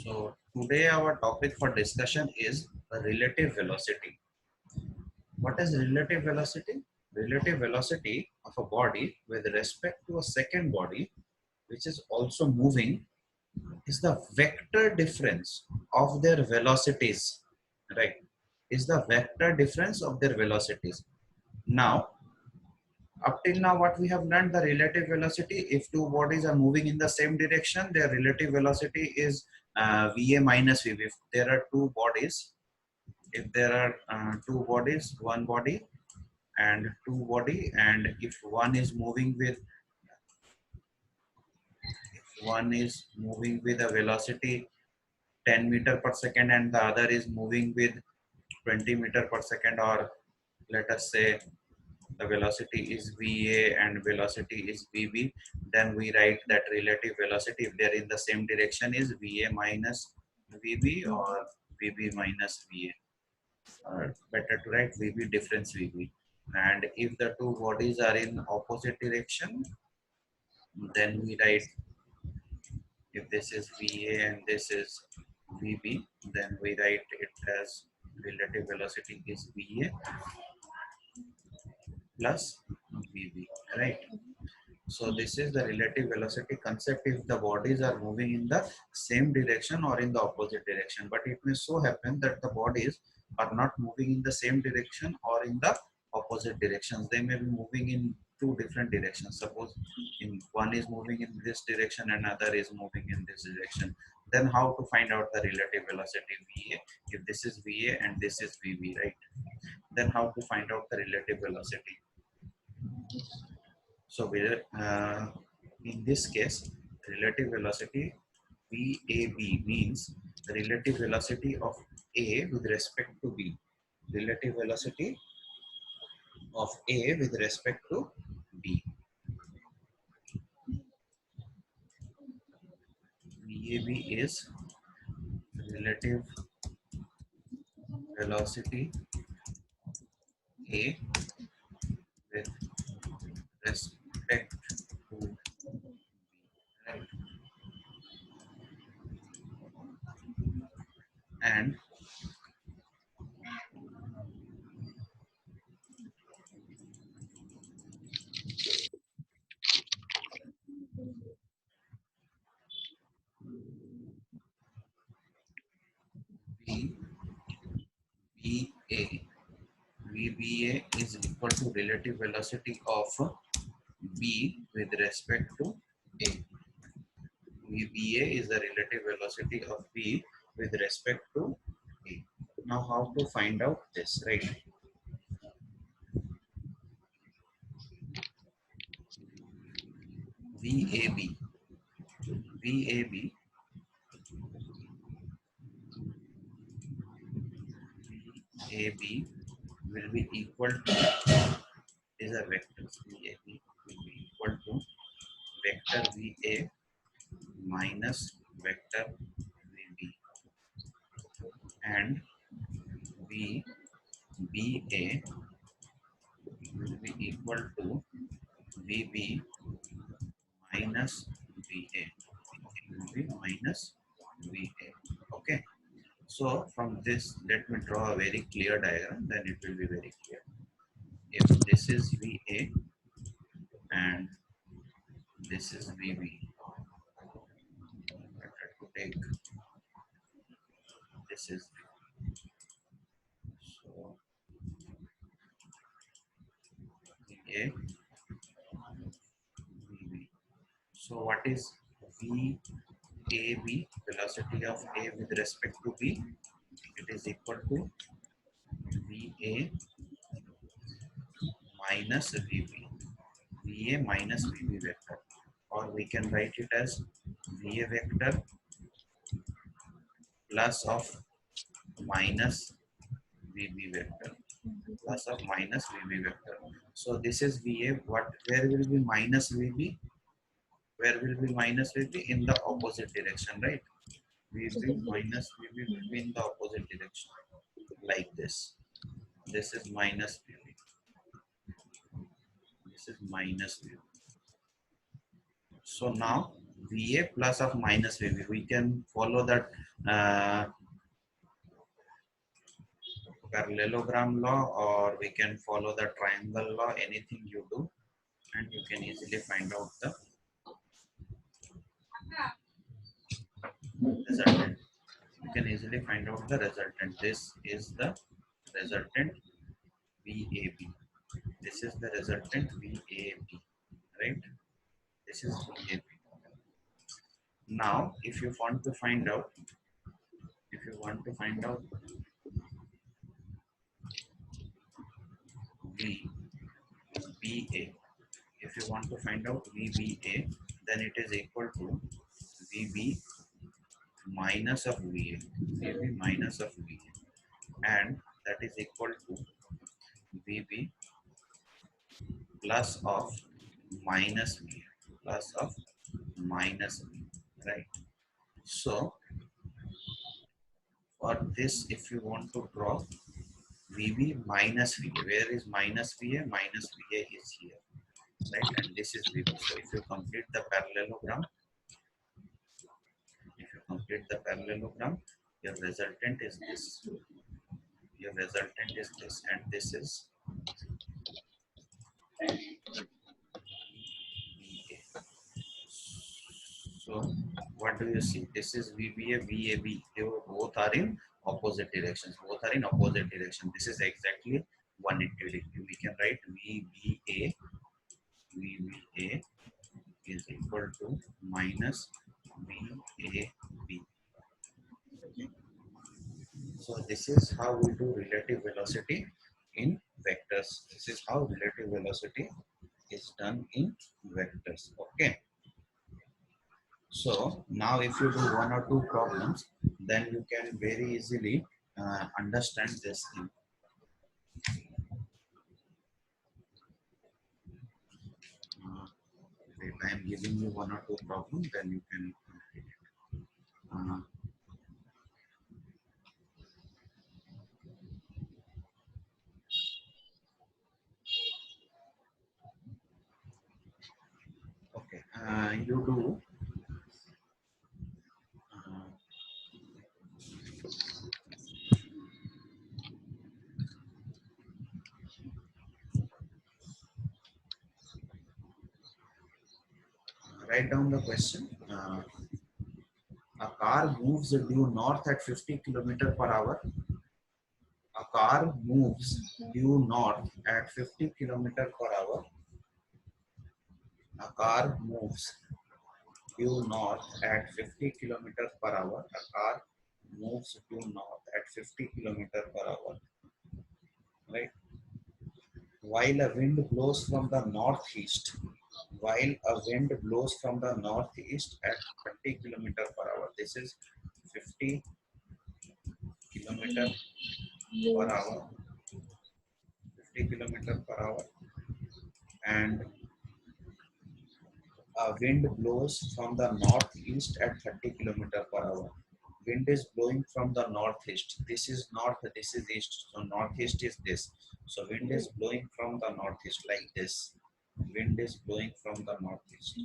So today our topic for discussion is relative velocity. What is relative velocity? Relative velocity of a body with respect to a second body which is also moving is the vector difference of their velocities, right? Is the vector difference of their velocities. Now, up till now what we have learned, the relative velocity, if two bodies are moving in the same direction, their relative velocity is va minus vb. If there are two bodies, if there are two bodies, one body and two body, and if one is moving with a velocity 10 meter per second and the other is moving with 20 meter per second, or let us say the velocity is va and velocity is vb, then we write that relative velocity, if they're in the same direction, is va minus vb or vb minus va. Better to write vb difference vb. And if the two bodies are in opposite direction, then we write, if this is va and this is vb, then we write it as relative velocity is va plus vb, right? So this is the relative velocity concept if the bodies are moving in the same direction or in the opposite direction. But it may so happen that the bodies are not moving in the same direction or in the opposite directions. They may be moving in two different directions. Suppose one is moving in this direction and another is moving in this direction. Then how to find out the relative velocity VA? If this is VA and this is VB, right? Then how to find out the relative velocity? So in this case, relative velocity VAB means the relative velocity of A with respect to B. Relative velocity of A with respect to B. VAB is relative velocity A with respect to B. Right? And VBA. VBA is equal to relative velocity of B with respect to A. VBA is the relative velocity of B with respect to A. Now how to find out this, right? VAB. VAB. VAB will be equal to, is a vector. VAB will be equal to vector VA minus vector VB, and VBA will be equal to VB minus VA. Will be minus VA. Okay. So from this, let me draw a very clear diagram, then it will be very clear. If this is VA and this is VB, better to take this is so VA, VB. So what is VAB, velocity of A with respect to B? It is equal to VA minus VB, VA minus VB vector, or we can write it as VA vector plus of minus VB vector, plus of minus VB vector. So this is VA. Where will be minus VB? Where will be minus VB? In the opposite direction, right? VB minus VB will be in the opposite direction, like this. This is minus VB. This is minus VB. So now VA plus of minus VB. We can follow that parallelogram law, or we can follow the triangle law, anything you do, and you can easily find out the resultant. You can easily find out the resultant. This is the resultant VAB. This is the resultant VAB, right? This is VAB. Now, if you want to find out, VBA, if you want to find out VBA, then it is equal to VB minus of VA, VB minus of VA, and that is equal to VB plus of minus VA, plus of minus VA, right? So for this, if you want to draw VB minus VA, where is minus VA? Minus VA is here, right? And this is VB. So if you complete the parallelogram, your resultant is this. Your resultant is this, and this is VA. So what do you see? This is VBA, VAB. They both are in opposite directions. This is exactly 180 degree. We can write VBA is equal to minus VAB. So this is how we do relative velocity in vectors. This is how relative velocity is done in vectors. Okay. So now if you do one or two problems, then you can very easily understand this thing. Wait, I am giving you one or two problems, then you can complete it. Okay, you do write down the question. A car moves due north at 50 km per hour. A car moves due north at 50 km per hour. A car moves due north at 50 km per hour. A car moves due north at 50 km per hour. Right? While a wind blows from the northeast. While a wind blows from the northeast at 30 km per hour. This is 50 km per hour. 50 km per hour. And a wind blows from the northeast at 30 km per hour. Wind is blowing from the northeast. This is north, this is east. So northeast is this. So wind is blowing from the northeast like this. Wind is blowing from the northeast.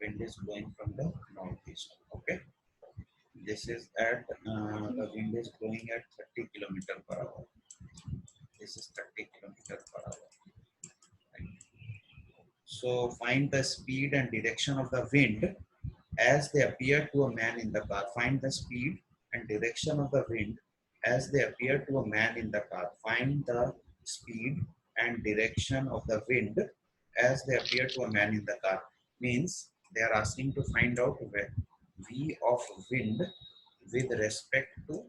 Wind is blowing from the northeast. Okay. This is at the wind is blowing at 30 km per hour. This is 30 km per hour. So find the speed and direction of the wind as they appear to a man in the car. Find the speed and direction of the wind as they appear to a man in the car. Find the speed and direction of the wind as they appear to a man in the car. Means they are asking to find out v of wind with respect to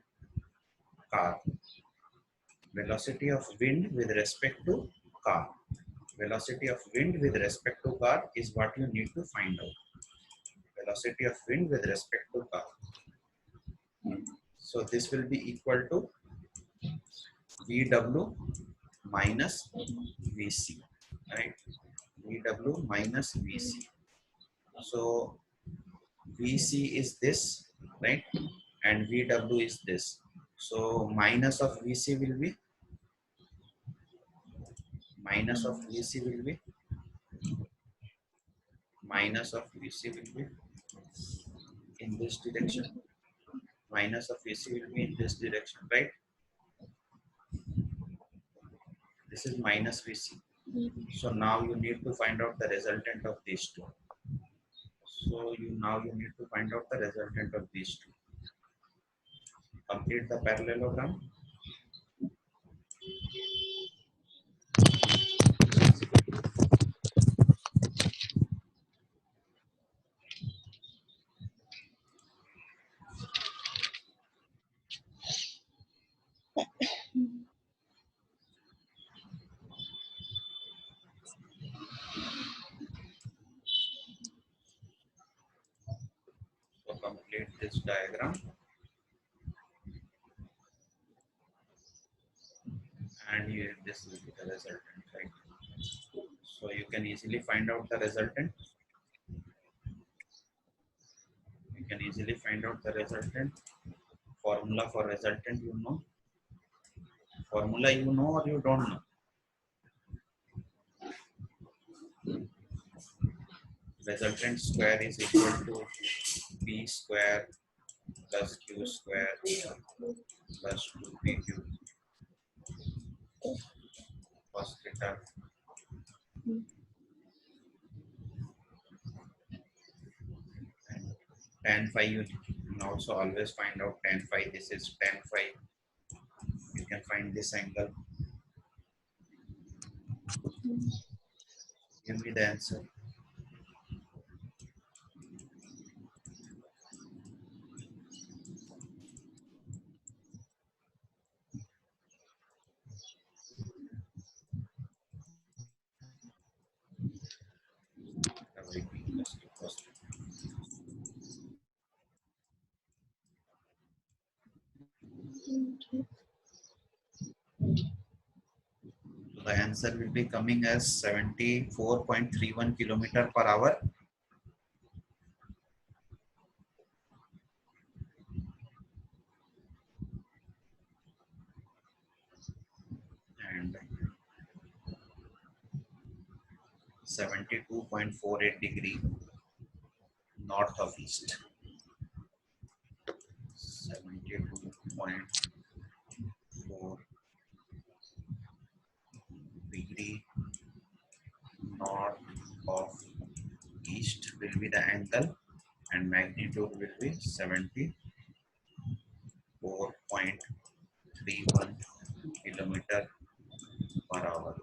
car. Velocity of wind with respect to car. Velocity of wind with respect to car is what you need to find out. Velocity of wind with respect to car. So this will be equal to VW minus VC, right? VW minus VC. So VC is this, right? And VW is this. So minus of VC will be minus of VC will be in this direction. Minus of VC will be in this direction, right? This is minus VC. So now you need to find out the resultant of these two. So you need to find out the resultant of these two. Complete the parallelogram. So complete this diagram, and here this will be the resultant, right? So you can easily find out the resultant. You can easily find out the resultant. Formula for resultant, you know. Formula you know or you don't know. Resultant square is equal to p square plus q square plus 2pq cos theta. And tan phi you can also always find out tan phi. This is tan phi. You can find this angle. Give me the answer. So the answer will be coming as 74.31 kilometer per hour. And 72.48 degree north of east. 72.4 degree north of east will be the angle, and magnitude will be 74.31 kilometer per hour.